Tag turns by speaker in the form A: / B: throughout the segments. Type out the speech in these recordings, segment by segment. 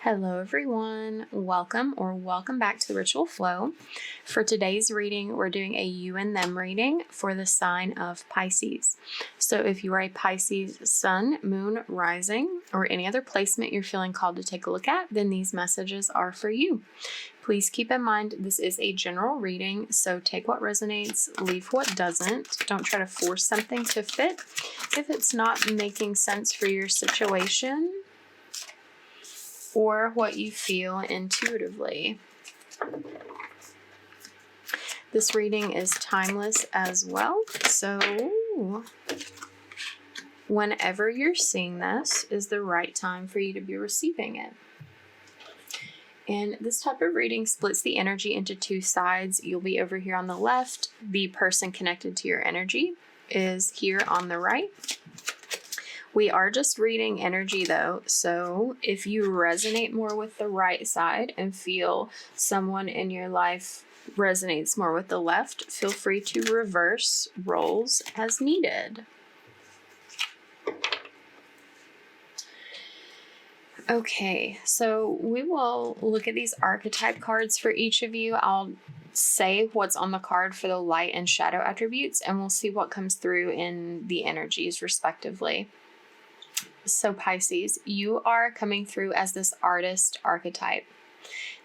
A: Hello everyone, welcome back to the Ritual Flow. For today's reading, we're doing a you and them reading for the sign of Pisces. So if you are a Pisces sun, moon, rising, or any other placement you're feeling called to take a look at, then these messages are for you. Please keep in mind this is a general reading, so take what resonates, leave what doesn't. Don't try to force something to fit if it's not making sense for your situation or what you feel intuitively. This reading is timeless as well, so whenever you're seeing this is the right time for you to be receiving it. And this type of reading splits the energy into two sides. You'll be over here on the left. The person connected to your energy is here on the right. We are just reading energy though, so if you resonate more with the right side and feel someone in your life resonates more with the left, feel free to reverse roles as needed. Okay, so we will look at these archetype cards for each of you. I'll say what's on the card for the light and shadow attributes, and we'll see what comes through in the energies respectively. So Pisces, you are coming through as this artist archetype.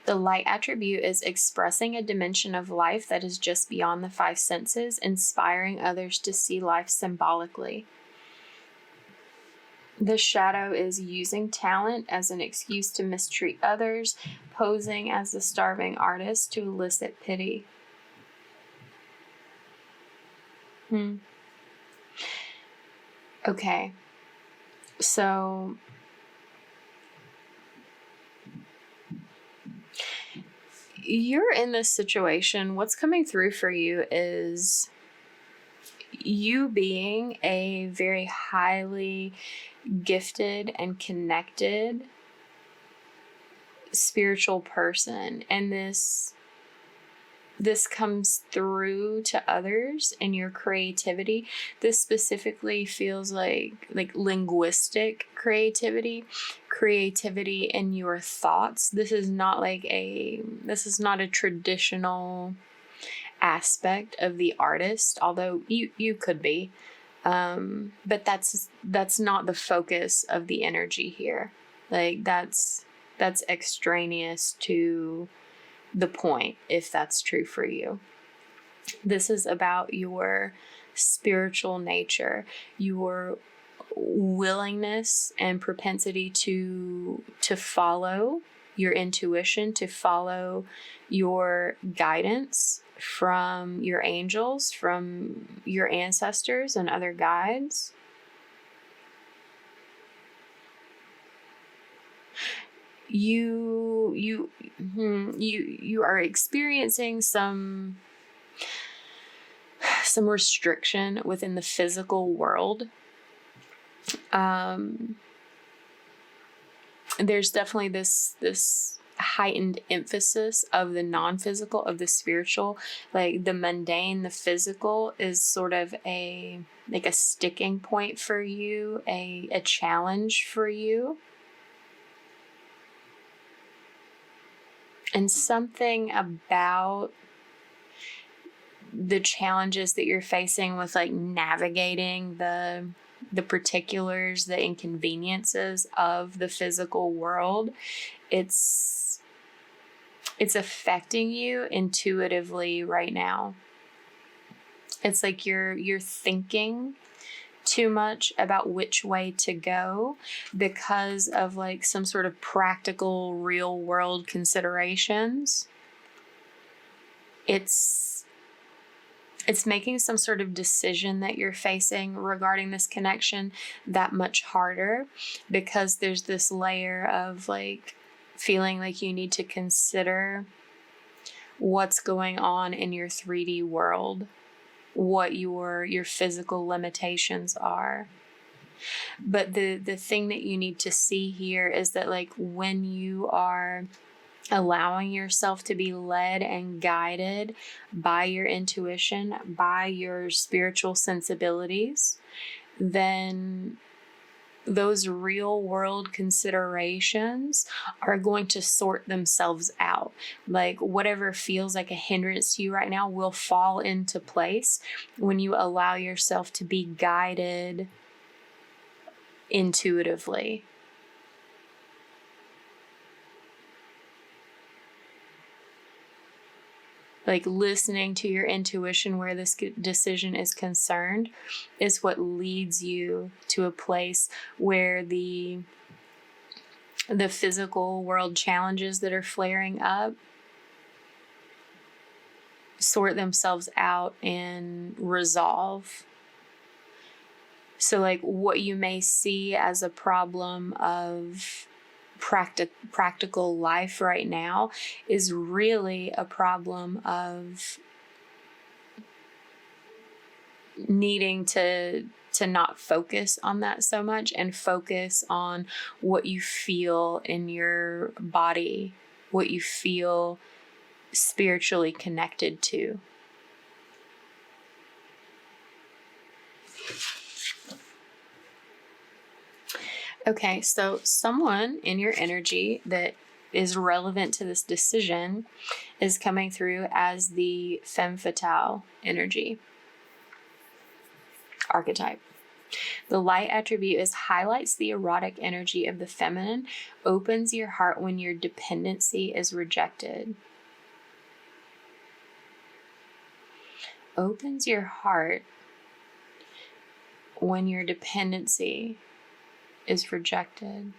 A: The light attribute is expressing a dimension of life that is just beyond the five senses, inspiring others to see life symbolically. The shadow is using talent as an excuse to mistreat others, posing as the starving artist to elicit pity. Okay. So you're in this situation. What's coming through for you is you being a very highly gifted and connected spiritual person, and this comes through to others in your creativity. This specifically feels like linguistic creativity in your thoughts. This is not a traditional aspect of the artist, although you could be, but that's not the focus of the energy here. That's extraneous to the point, if that's true for you. This is about your spiritual nature, your willingness and propensity to follow your intuition, to follow your guidance from your angels, from your ancestors and other guides. You are experiencing some restriction within the physical world. There's definitely this heightened emphasis of the non-physical, of the spiritual. Like the mundane, the physical is sort of a sticking point for you, a challenge for you. And something about the challenges that you're facing with navigating the particulars, the inconveniences of the physical world, it's affecting you intuitively right now. It's like you're thinking too much about which way to go because of some sort of practical real world considerations. It's making some sort of decision that you're facing regarding this connection that much harder, because there's this layer of feeling like you need to consider what's going on in your 3D world, what your physical limitations are. But the thing that you need to see here is that when you are allowing yourself to be led and guided by your intuition, by your spiritual sensibilities, then those real world considerations are going to sort themselves out. Like whatever feels like a hindrance to you right now will fall into place when you allow yourself to be guided intuitively. Like listening to your intuition where this decision is concerned is what leads you to a place where the physical world challenges that are flaring up sort themselves out and resolve. So like what you may see as a problem of practical life right now is really a problem of needing to not focus on that so much and focus on what you feel in your body, what you feel spiritually connected to. Okay, so someone in your energy that is relevant to this decision is coming through as the femme fatale energy archetype. The light attribute highlights the erotic energy of the feminine, opens your heart when your dependency is rejected. Opens your heart when your dependency is rejected.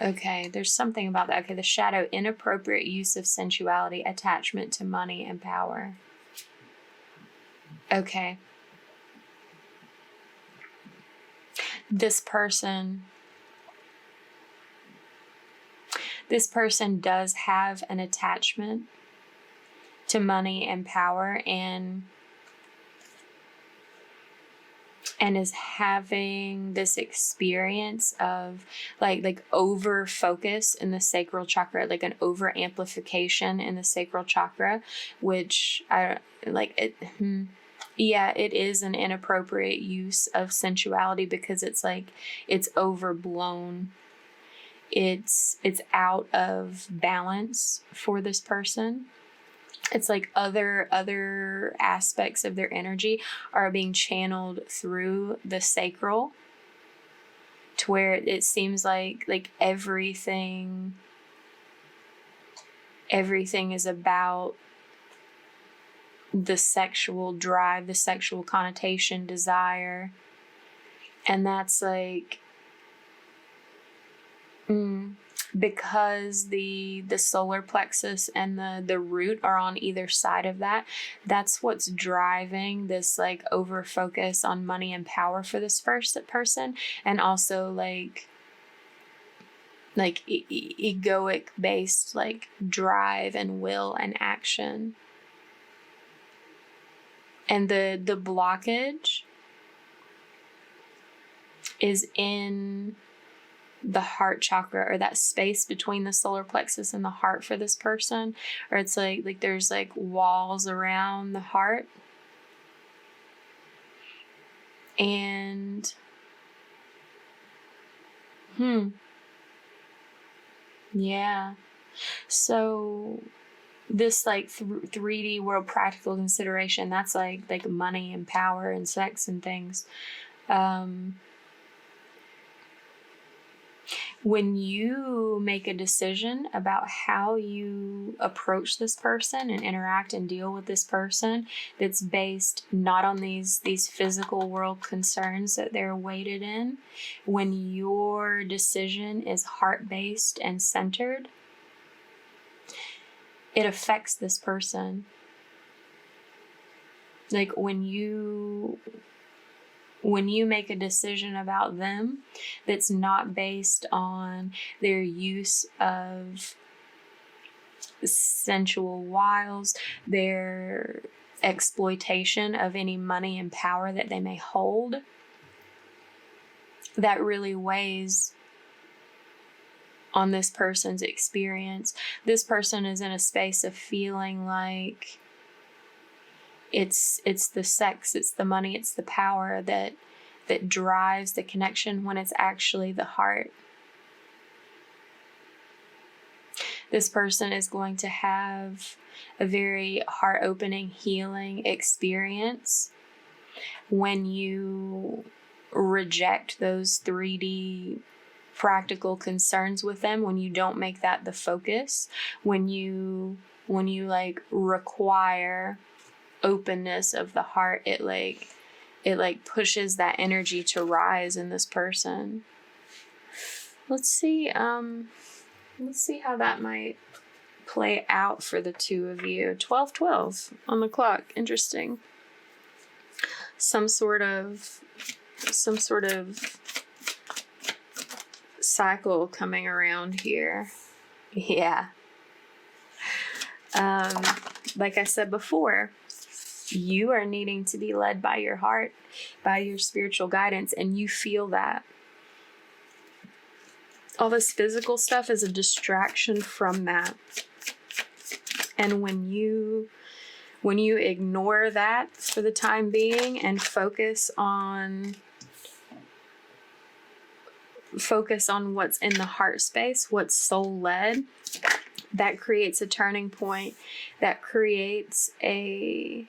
A: Okay, there's something about that. Okay, the shadow, inappropriate use of sensuality, attachment to money and power. Okay. This person does have an attachment to money and power and is having this experience of like over focus in the sacral chakra, like an over amplification in the sacral chakra, which I like it. Yeah, it is an inappropriate use of sensuality because it's like it's overblown. It's out of balance for this person. It's like other aspects of their energy are being channeled through the sacral to where it seems like everything is about the sexual drive, the sexual connotation, desire. And that's like because the solar plexus and the root are on either side of that, that's what's driving this like over focus on money and power for this first person, and also like egoic based like drive and will and action. And the blockage is in the heart chakra, or that space between the solar plexus and the heart for this person, or it's like there's like walls around the heart. And yeah, so this like 3D world practical consideration, that's like money and power and sex and things. When you make a decision about how you approach this person and interact and deal with this person, that's based not on these physical world concerns that they're weighted in, when your decision is heart-based and centered, it affects this person. Like when you make a decision about them that's not based on their use of sensual wiles, their exploitation of any money and power that they may hold, that really weighs on this person's experience. This person is in a space of feeling like It's the sex, it's the money, it's the power that drives the connection, when it's actually the heart. This person is going to have a very heart-opening, healing experience when you reject those 3D practical concerns with them, when you don't make that the focus, when you like require openness of the heart, it pushes that energy to rise in this person. Let's see how that might play out for the two of you. 12:12 on the clock. Interesting. Some sort of cycle coming around here. Yeah. Like I said before, you are needing to be led by your heart, by your spiritual guidance, and you feel that. All this physical stuff is a distraction from that. And when you ignore that for the time being and focus on what's in the heart space, what's soul led, that creates a turning point, that creates a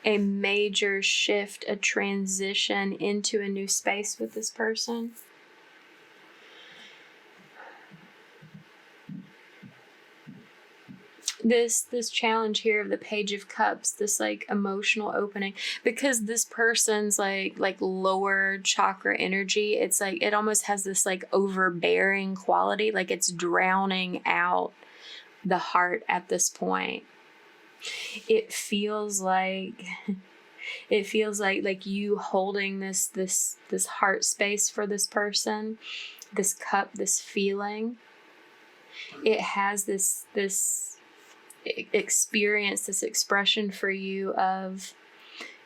A: major shift, a transition into a new space with this person. This challenge here of the Page of Cups, this like emotional opening, because this person's like lower chakra energy, it's like it almost has this like overbearing quality, like it's drowning out the heart at this point. It feels like you holding this heart space for this person, this cup, this feeling. It has this experience, this expression for you of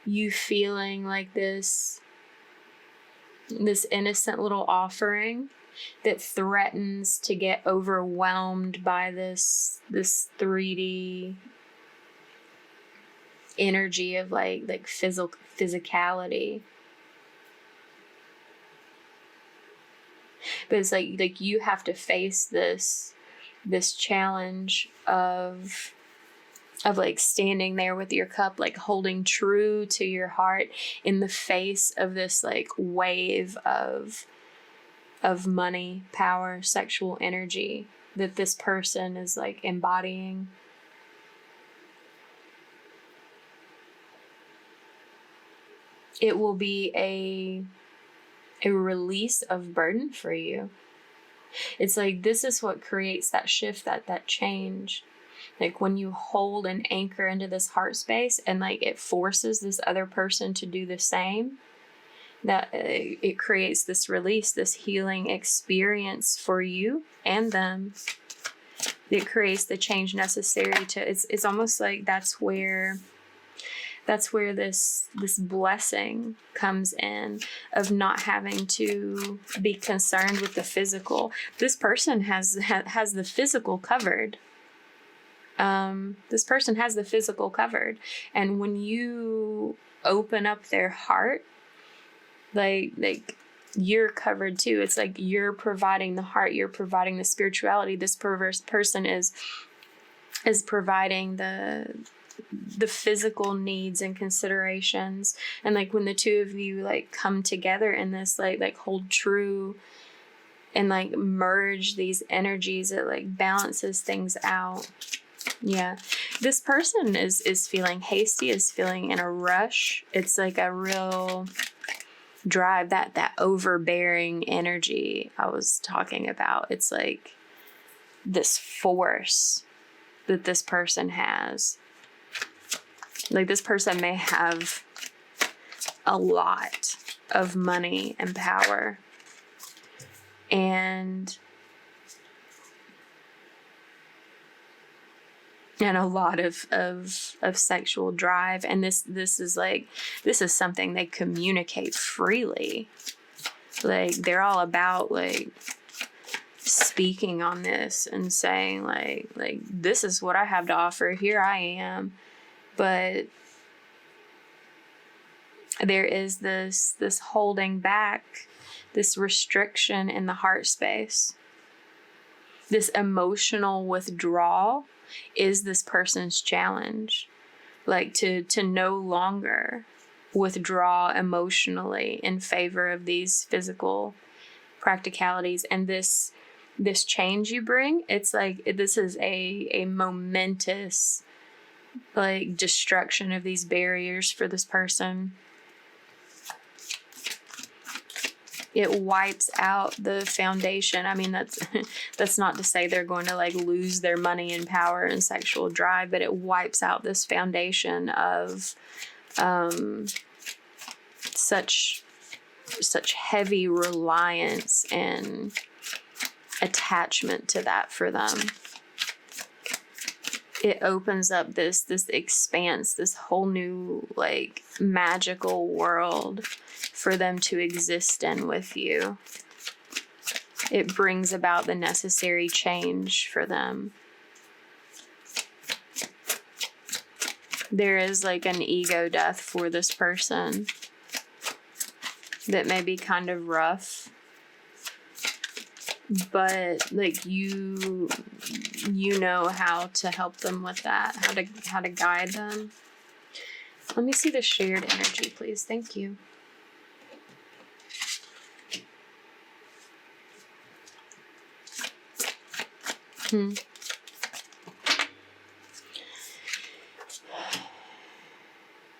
A: you feeling like this innocent little offering that threatens to get overwhelmed by this 3D energy of like physicality. But it's like you have to face this challenge of like standing there with your cup, like holding true to your heart in the face of this like wave of money, power, sexual energy that this person is like embodying. It will be a release of burden for you. It's like this is what creates that shift, that change. Like when you hold and anchor into this heart space and like it forces this other person to do the same, that it creates this release, this healing experience for you and them. It creates the change necessary to, it's almost like that's where this blessing comes in, of not having to be concerned with the physical. This person has the physical covered. This person has the physical covered. And when you open up their heart, like you're covered too. It's like you're providing the heart, you're providing the spirituality. This perverse person is providing the physical needs and considerations. And like when the two of you like come together in this like hold true and like merge these energies, it like balances things out. Yeah, this person is feeling hasty, is feeling in a rush. It's like a real drive, that overbearing energy I was talking about. It's like this force that this person has. Like this person may have a lot of money and power and a lot of sexual drive, and this is something they communicate freely. Like they're all about like speaking on this and saying like this is what I have to offer. Here I am. But there is this holding back, this restriction in the heart space. This emotional withdrawal is this person's challenge. Like to no longer withdraw emotionally in favor of these physical practicalities. And this change you bring, it's like this is a momentous like destruction of these barriers for this person. It wipes out the foundation. I mean, that's not to say they're going to like lose their money and power and sexual drive, but it wipes out this foundation of such heavy reliance and attachment to that for them. It opens up this expanse, this whole new like magical world for them to exist in with you. It brings about the necessary change for them. There is like an ego death for this person that may be kind of rough, but like you know how to help them with that, how to guide them. Let me see the shared energy, please. Thank you.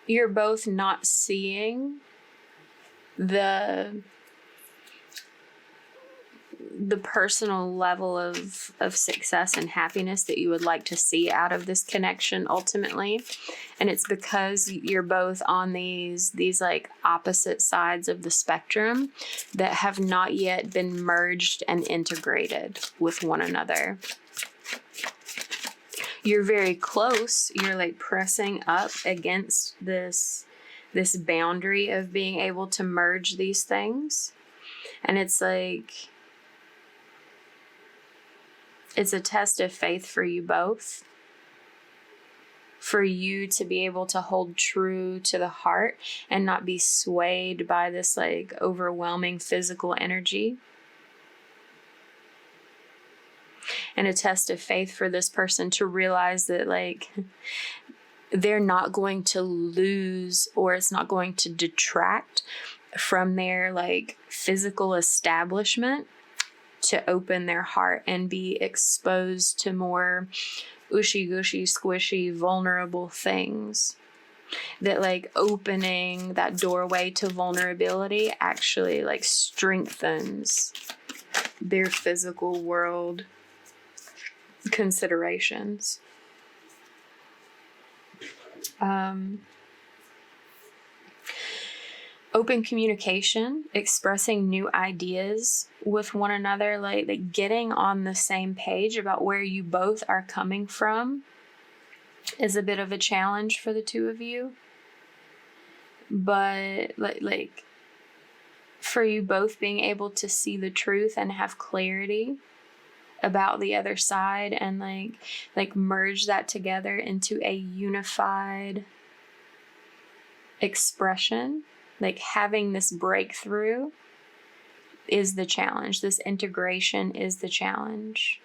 A: You're both not seeing the personal level of success and happiness that you would like to see out of this connection ultimately. And it's because you're both on these like opposite sides of the spectrum that have not yet been merged and integrated with one another. You're very close. You're like pressing up against this boundary of being able to merge these things. And it's like, it's a test of faith for you both. For you to be able to hold true to the heart and not be swayed by this like overwhelming physical energy. And a test of faith for this person to realize that like they're not going to lose, or it's not going to detract from their like physical establishment to open their heart and be exposed to more ushy gushy squishy vulnerable things. That like opening that doorway to vulnerability actually like strengthens their physical world considerations. Open communication, expressing new ideas with one another, like getting on the same page about where you both are coming from is a bit of a challenge for the two of you. But like for you both being able to see the truth and have clarity about the other side and like merge that together into a unified expression. Like having this breakthrough is the challenge. This integration is the challenge.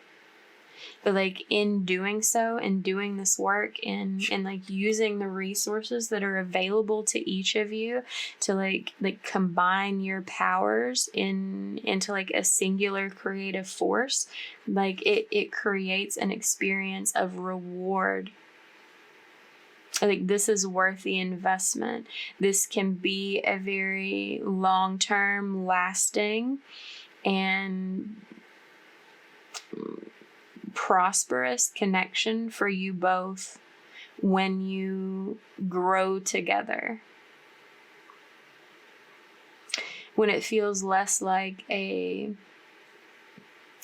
A: But like in doing so and doing this work and like using the resources that are available to each of you to like combine your powers into like a singular creative force, like it creates an experience of reward. I think this is worth the investment. This can be a very long-term, lasting, and prosperous connection for you both when you grow together. When it feels less like a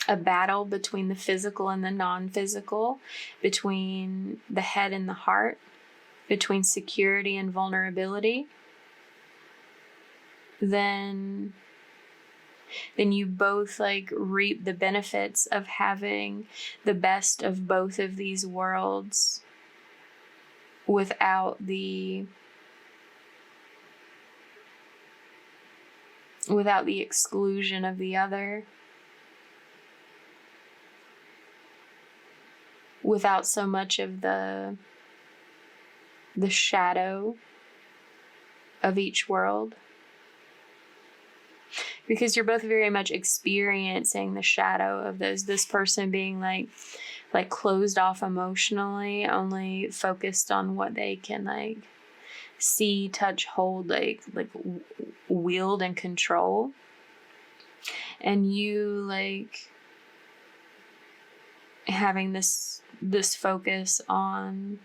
A: battle between the physical and the non-physical, between the head and the heart, between security and vulnerability, then you both like reap the benefits of having the best of both of these worlds without the exclusion of the other, without so much of the shadow of each world. Because you're both very much experiencing the shadow of those. This person being like closed off emotionally, only focused on what they can like see, touch, hold, like wield and control. And you like having this focus on,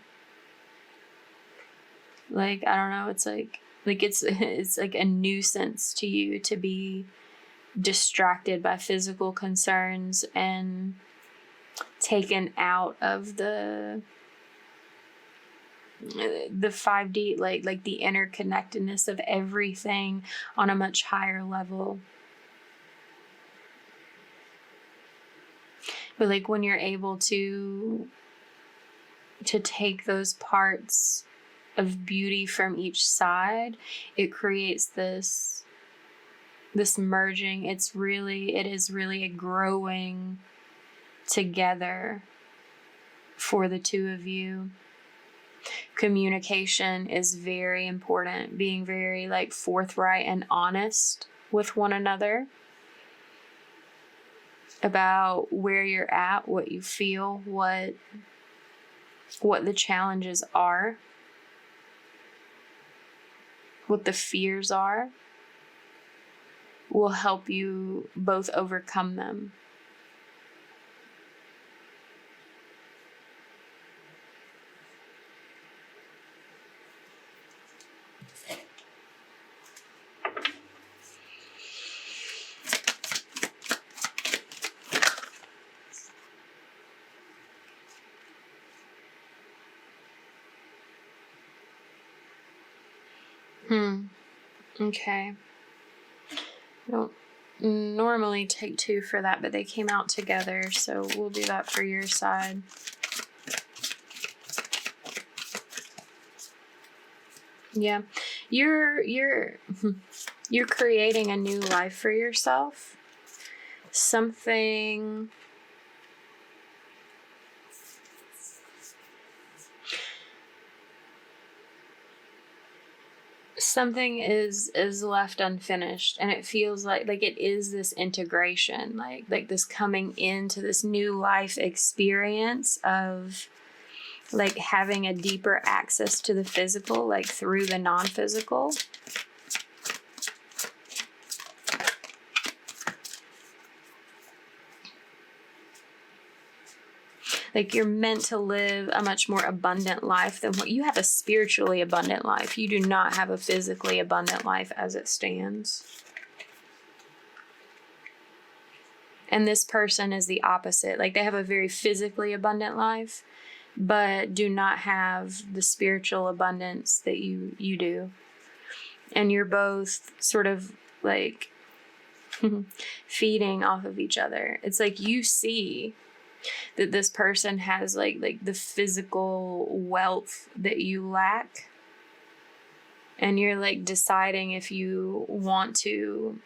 A: like, I don't know, it's like it's like a nuisance to you to be distracted by physical concerns and taken out of the 5D, like the interconnectedness of everything on a much higher level. But like when you're able to take those parts of beauty from each side, it creates this merging. It is really a growing together for the two of you. Communication is very important, being very like forthright and honest with one another about where you're at, what you feel, what the challenges are, what the fears are, will help you both overcome them. Okay. I don't normally take 2 for that, but they came out together, so we'll do that for your side. Yeah. You're creating a new life for yourself. Something is left unfinished, and it feels like it is this integration, like this coming into this new life experience of like having a deeper access to the physical, like through the non-physical. Like you're meant to live a much more abundant life than what you have. A spiritually abundant life. You do not have a physically abundant life as it stands. And this person is the opposite. Like they have a very physically abundant life, but do not have the spiritual abundance that you do. And you're both sort of like feeding off of each other. It's like you see that this person has like the physical wealth that you lack, and you're like deciding if you want to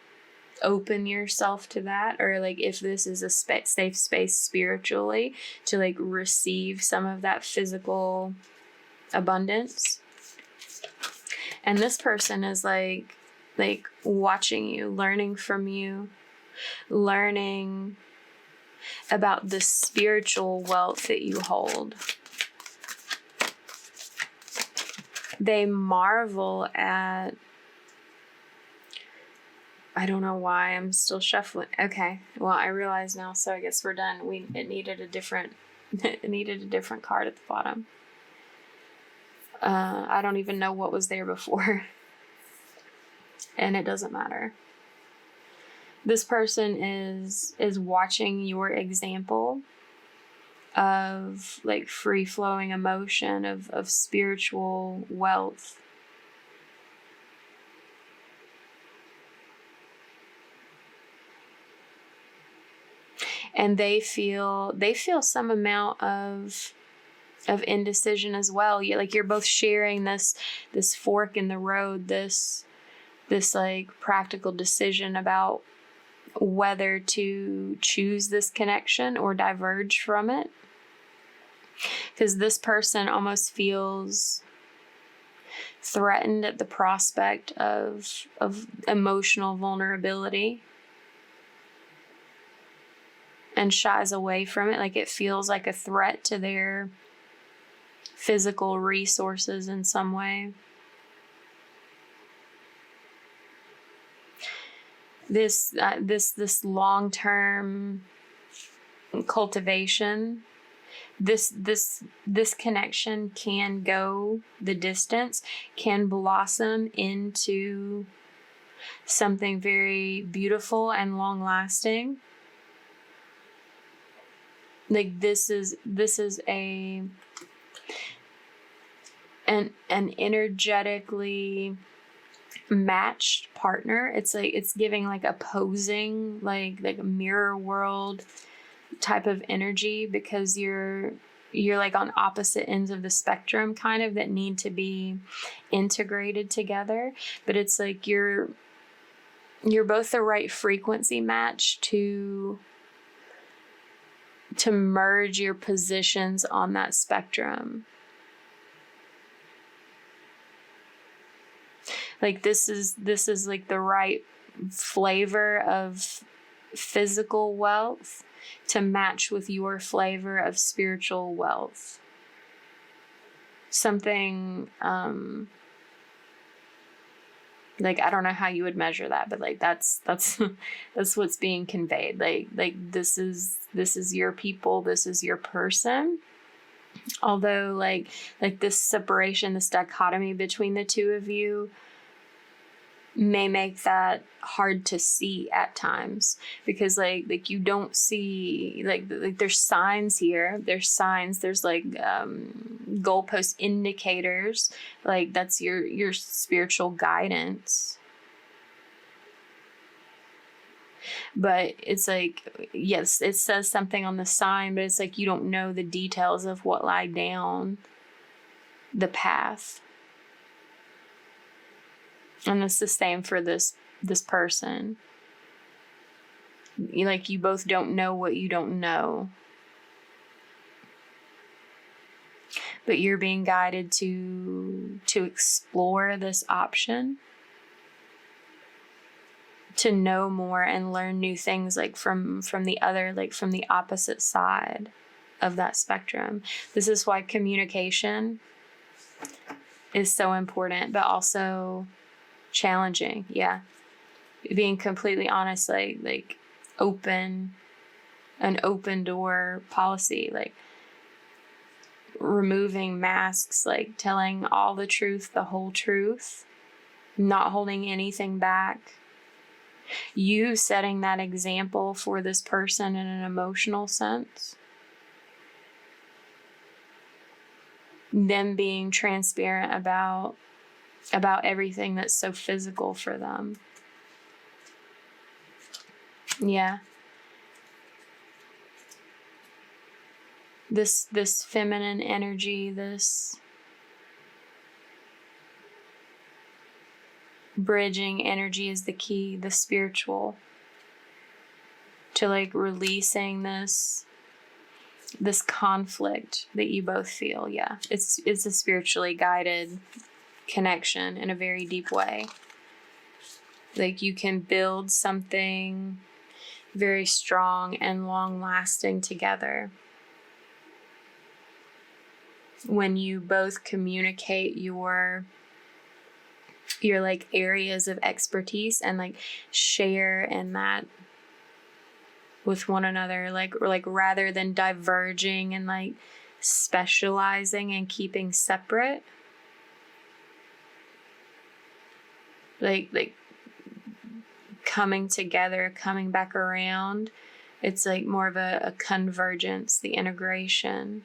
A: open yourself to that, or like if this is a safe space spiritually to like receive some of that physical abundance. And this person is like watching you, learning from you, learning about the spiritual wealth that you hold. They marvel at, I don't know why I'm still shuffling. Okay, well I realize now, so I guess we're done. It needed a different card at the bottom. I don't even know what was there before. And it doesn't matter. This person is watching your example of like free-flowing emotion, of spiritual wealth. And they feel some amount of indecision as well. You're both sharing this fork in the road, this like practical decision about whether to choose this connection or diverge from it. Because this person almost feels threatened at the prospect of emotional vulnerability and shies away from it. Like it feels like a threat to their physical resources in some way. This long-term cultivation, this connection can go the distance, can blossom into something very beautiful and long-lasting. Like this is an energetically matched partner. It's like it's giving like opposing, like a mirror world type of energy, because you're like on opposite ends of the spectrum kind of that need to be integrated together. But it's like you're both the right frequency match to merge your positions on that spectrum. Like this is like the right flavor of physical wealth to match with your flavor of spiritual wealth. Something like, I don't know how you would measure that, but like that's what's being conveyed. Like this is your people, this is your person. Although like this separation, this dichotomy between the two of you may make that hard to see at times, because like you don't see like there's signs here, there's like goalpost indicators, like that's your spiritual guidance. But it's like, yes, it says something on the sign, but it's like you don't know the details of what lie down the path. And it's the same for this person. You both don't know what you don't know. But you're being guided to explore this option, to know more and learn new things, like from the other, like from the opposite side of that spectrum. This is why communication is so important, but also challenging. Yeah. Being completely honest, like an open door policy, like removing masks, like telling all the truth, the whole truth, not holding anything back. You setting that example for this person in an emotional sense. Them being transparent about everything that's so physical for them. Yeah. This feminine energy, this bridging energy is the key, the spiritual, to like releasing this conflict that you both feel. Yeah. It's a spiritually guided connection in a very deep way. Like you can build something very strong and long lasting together when you both communicate your like areas of expertise and like share in that with one another, like rather than diverging and like specializing and keeping separate. Like coming together, coming back around. It's like more of a convergence, the integration.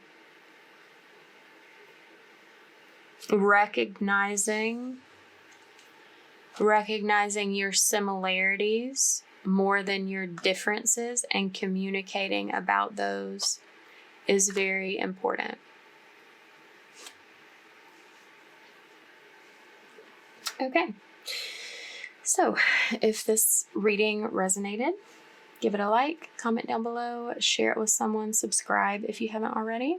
A: Recognizing your similarities more than your differences and communicating about those is very important. Okay. So if this reading resonated, give it a like, comment down below, share it with someone, subscribe if you haven't already.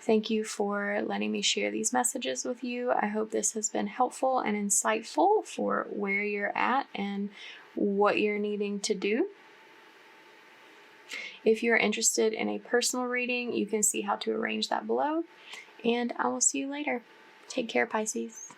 A: Thank you for letting me share these messages with you. I hope this has been helpful and insightful for where you're at and what you're needing to do. If you're interested in a personal reading, you can see how to arrange that below. And I will see you later. Take care, Pisces.